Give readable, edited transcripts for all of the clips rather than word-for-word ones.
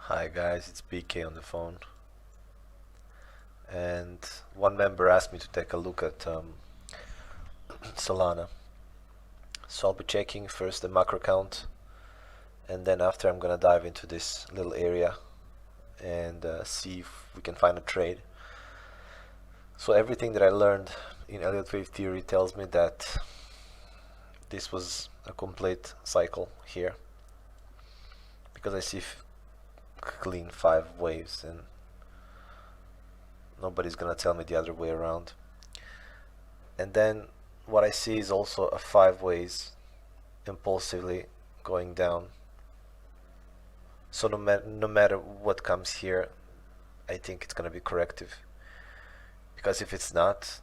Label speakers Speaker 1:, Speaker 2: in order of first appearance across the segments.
Speaker 1: Hi guys, it's BK on the phone, and one member asked me to take a look at Solana. So I'll be checking first the macro count, and then after I'm gonna dive into this little area and see if we can find a trade. So everything that I learned in Elliott wave theory tells me that this was a complete cycle here, because I see clean 5 waves and nobody's gonna tell me the other way around. And then what I see is also a 5 ways impulsively going down. So no matter what comes here, I think it's gonna be corrective, because if it's not,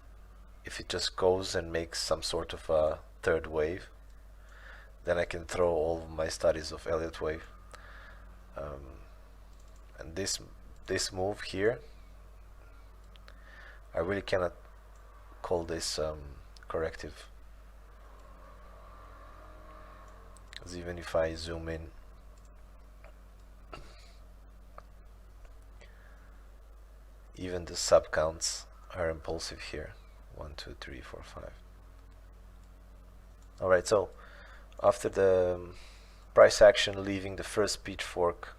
Speaker 1: if it just goes and makes some sort of a third wave, then I can throw all of my studies of Elliott wave. And this move here, I really cannot call this corrective, because even if I zoom in, even the sub counts are impulsive here. 1, 2, 3, 4, 5. Alright, so after the price action leaving the first pitchfork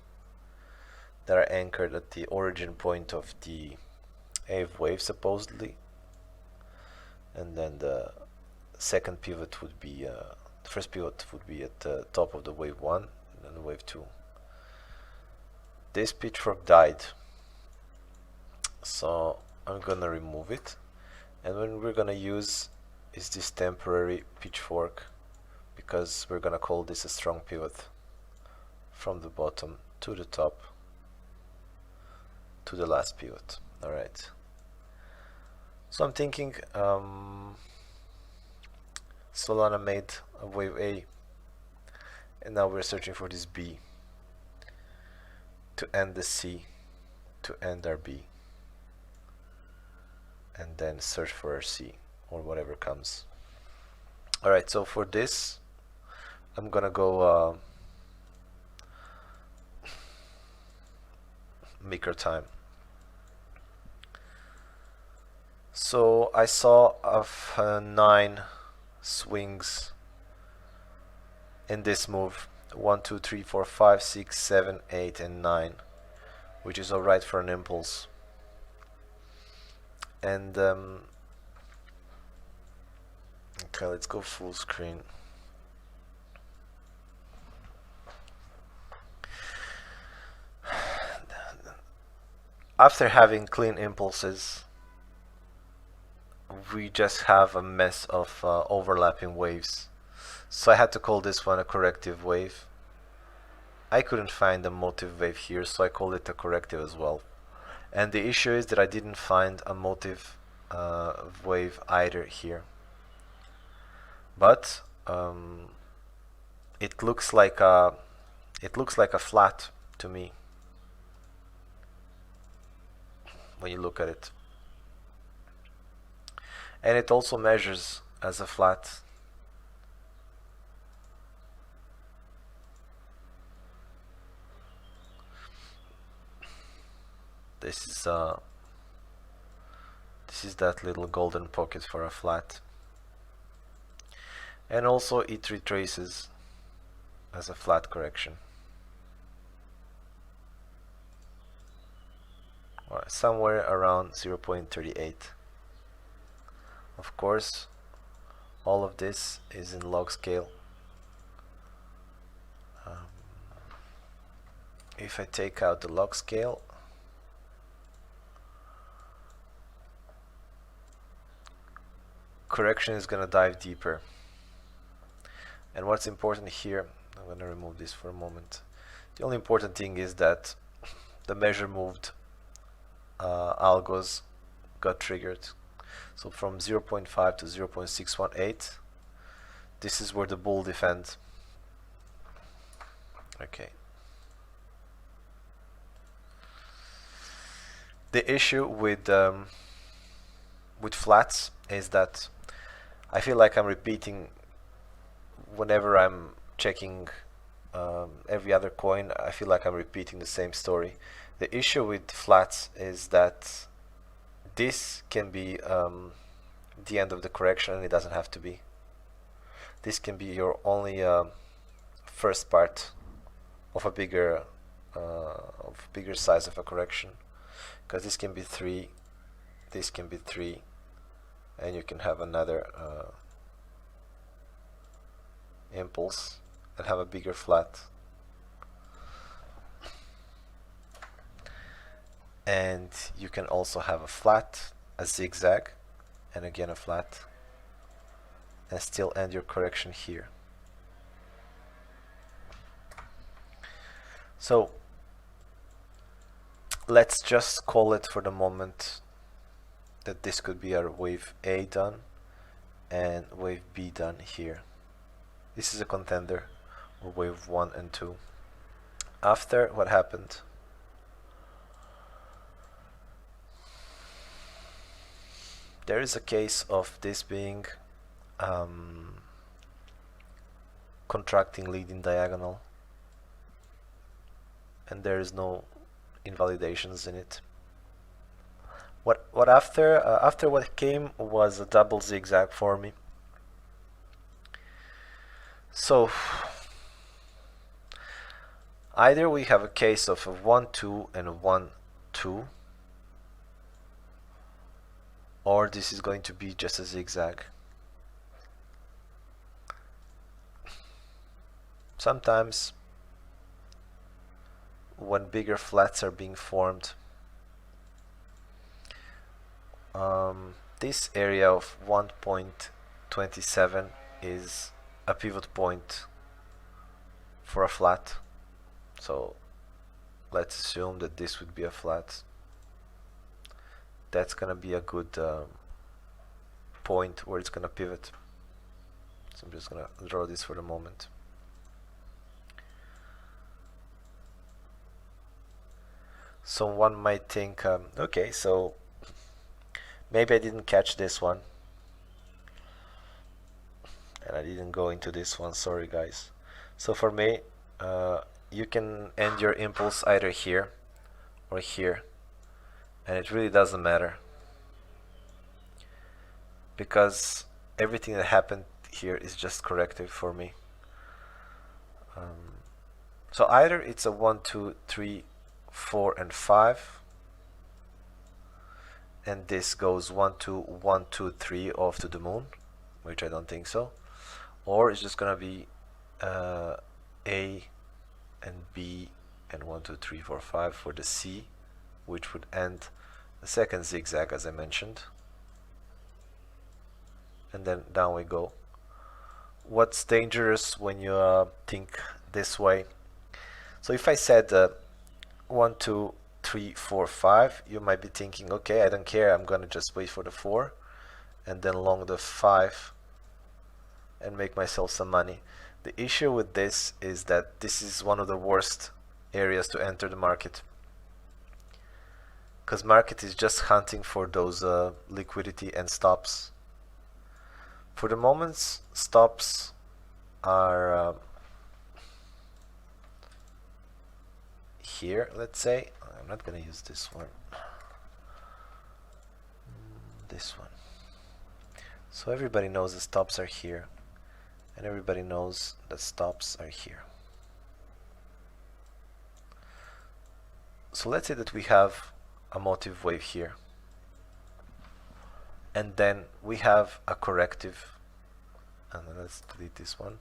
Speaker 1: that are anchored at the origin point of the wave supposedly, and then the second pivot would be the first pivot would be at the top of the wave 1 and then wave 2. This pitchfork died, so I'm gonna remove it, and what we're gonna use is this temporary pitchfork, because we're gonna call this a strong pivot from the bottom to the top to the last pivot. Alright, so I'm thinking Solana made a wave A, and now we're searching for this B to end the C, to end our B, and then search for our C or whatever comes. Alright, so for this I'm gonna go maker time. So I saw of 9 swings in this move: 1, 2, 3, 4, 5, 6, 7, 8, and 9, which is alright for an impulse. And okay, let's go full screen. After having clean impulses, we just have a mess of overlapping waves. So I had to call this one a corrective wave. I couldn't find a motive wave here, so I called it a corrective as well. And the issue is that I didn't find a motive wave either here. But it looks like a flat to me when you look at it, and it also measures as a flat. This is that little golden pocket for a flat, and also it retraces as a flat correction. Somewhere around 0.38. Of course, all of this is in log scale. If I take out the log scale, correction is gonna dive deeper. And what's important here, I'm gonna remove this for a moment. The only important thing is that the measure moved algos got triggered. So from 0.5 to 0.618, this is where the bull defends. Okay. The issue with flats is that I feel like I'm repeating whenever I'm checking every other coin, I feel like I'm repeating the same story. The issue with flats is that this can be the end of the correction, and it doesn't have to be. This can be your only first part of a bigger size of a correction, because this can be 3, this can be 3, and you can have another impulse and have a bigger flat. And you can also have a flat, a zigzag, and again a flat, and still end your correction here. So let's just call it for the moment that this could be our wave A done and wave B done here. This is a contender, or wave 1 and 2. After, what happened? There is a case of this being contracting leading diagonal, and there is no invalidations in it. What after what came was a double zigzag for me. So either we have a case of a 1-2 and a 1-2, or this is going to be just a zigzag. Sometimes when bigger flats are being formed, this area of 1.27 is a pivot point for a flat. So let's assume that this would be a flat. That's gonna be a good point where it's gonna pivot. So I'm just gonna draw this for the moment. So one might think, okay, so maybe I didn't catch this one, and I didn't go into this one, sorry guys. So for me, you can end your impulse either here or here, and it really doesn't matter, because everything that happened here is just corrective for me. So either it's a 1, 2, 3, 4, and 5, and this goes 1, 2, 1, 2, 3 off to the moon, which I don't think so, or it's just gonna be A and B and 1, 2, 3, 4, 5 for the C, which would end the second zigzag as I mentioned, and then down we go. What's dangerous when you think this way? So if I said 1, 2, 3, 4, 5, you might be thinking, okay, I don't care, I'm gonna just wait for the 4 and then long the 5 and make myself some money. The issue with this is that this is one of the worst areas to enter the market, because market is just hunting for those liquidity and stops. For the moment, stops are here, let's say. I'm not gonna use this one, this one. So everybody knows the stops are here, and everybody knows that stops are here. So let's say that we have a motive wave here, and then we have a corrective, and then let's delete this one,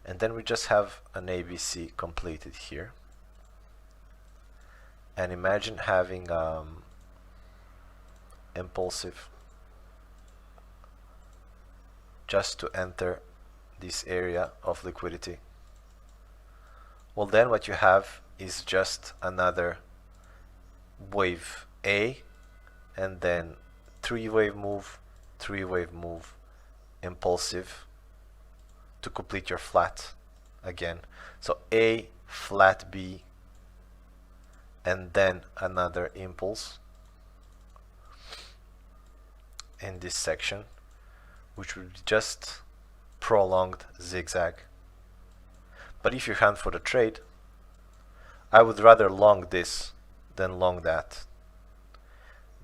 Speaker 1: and then we just have an ABC completed here. And imagine having impulsive just to enter this area of liquidity. Well, then what you have is just another wave A, and then 3-wave move, 3-wave move, impulsive to complete your flat again. So A, flat B, and then another impulse in this section, which would be just prolonged zigzag. But if you hunt for the trade, I would rather long this than long that.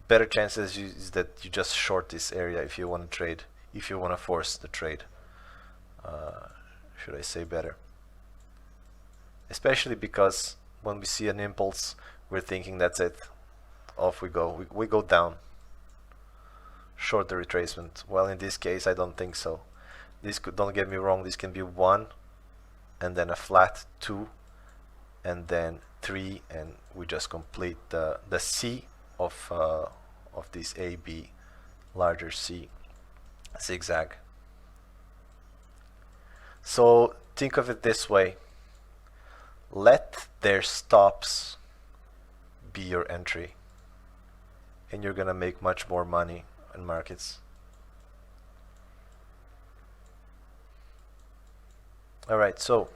Speaker 1: Better chances is that you just short this area if you want to trade, if you want to force the trade. Should I say better? Especially because when we see an impulse, we're thinking that's it. Off we go. We go down. Short the retracement. Well, in this case, I don't think so. This could, don't get me wrong, this can be 1 and then a flat 2 and then 3, and we just complete the C of this AB, larger C zigzag. So think of it this way: let their stops be your entry, and you're gonna make much more money in markets. All right, so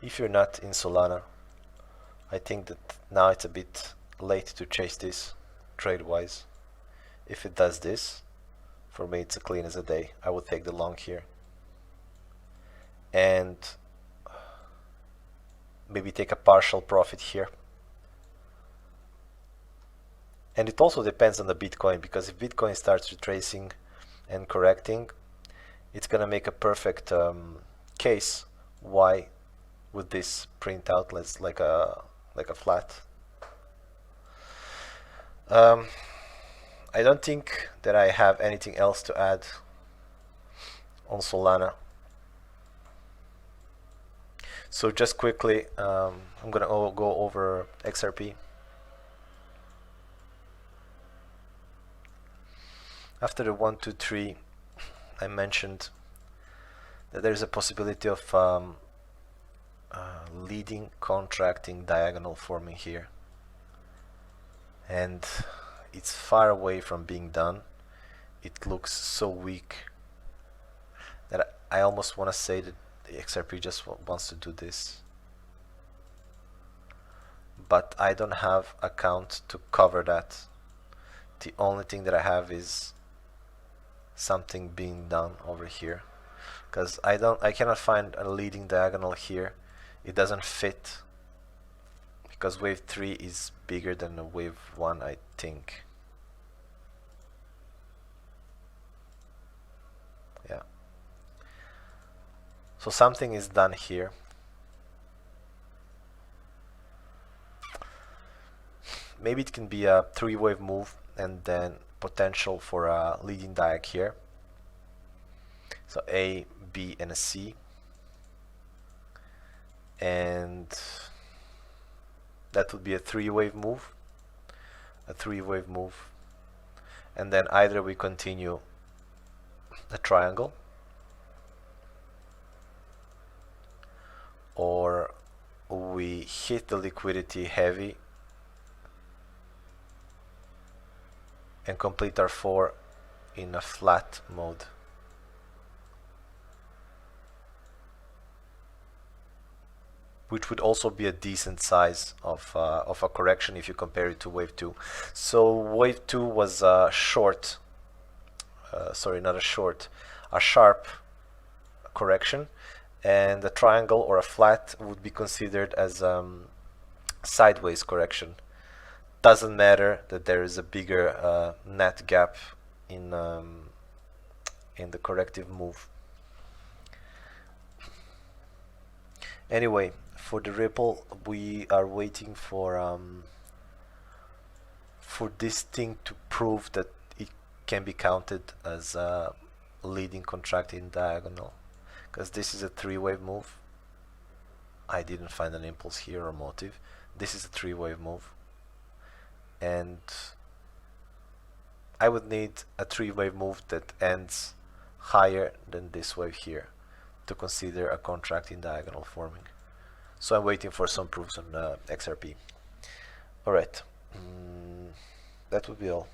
Speaker 1: if you're not in Solana, I think that now it's a bit late to chase this trade-wise. If it does this, for me it's as clean as a day. I would take the long here and maybe take a partial profit here. And it also depends on the Bitcoin, because if Bitcoin starts retracing and correcting, it's gonna make a perfect case why would this print out like a flat. I don't think that I have anything else to add on Solana. So just quickly, I'm gonna go over XRP. After the 1, 2, 3, I mentioned that there's a possibility of leading contracting diagonal forming here, and it's far away from being done. It looks so weak that I almost want to say that the XRP just wants to do this, but I don't have a count to cover that. The only thing that I have is something being done over here, because I cannot find a leading diagonal here. It doesn't fit because wave 3 is bigger than the wave 1, I think. Yeah. So something is done here. Maybe it can be a 3-wave move and then potential for a leading diag here. So A, B, and a C. And that would be a 3-wave move. A 3-wave move. And then either we continue a triangle, or we hit the liquidity heavy and complete our 4 in a flat mode. Which would also be a decent size of a correction if you compare it to wave 2. So wave 2 was a short, sorry, not a short, a sharp correction, and a triangle or a flat would be considered as sideways correction. Doesn't matter that there is a bigger net gap in the corrective move. Anyway, for the Ripple, we are waiting for this thing to prove that it can be counted as a leading contracting diagonal, because this is a 3-wave move. I didn't find an impulse here or motive. This is a 3-wave move, and I would need a 3-wave move that ends higher than this wave here to consider a contracting diagonal forming. So I'm waiting for some proofs on XRP. Alright, that would be all.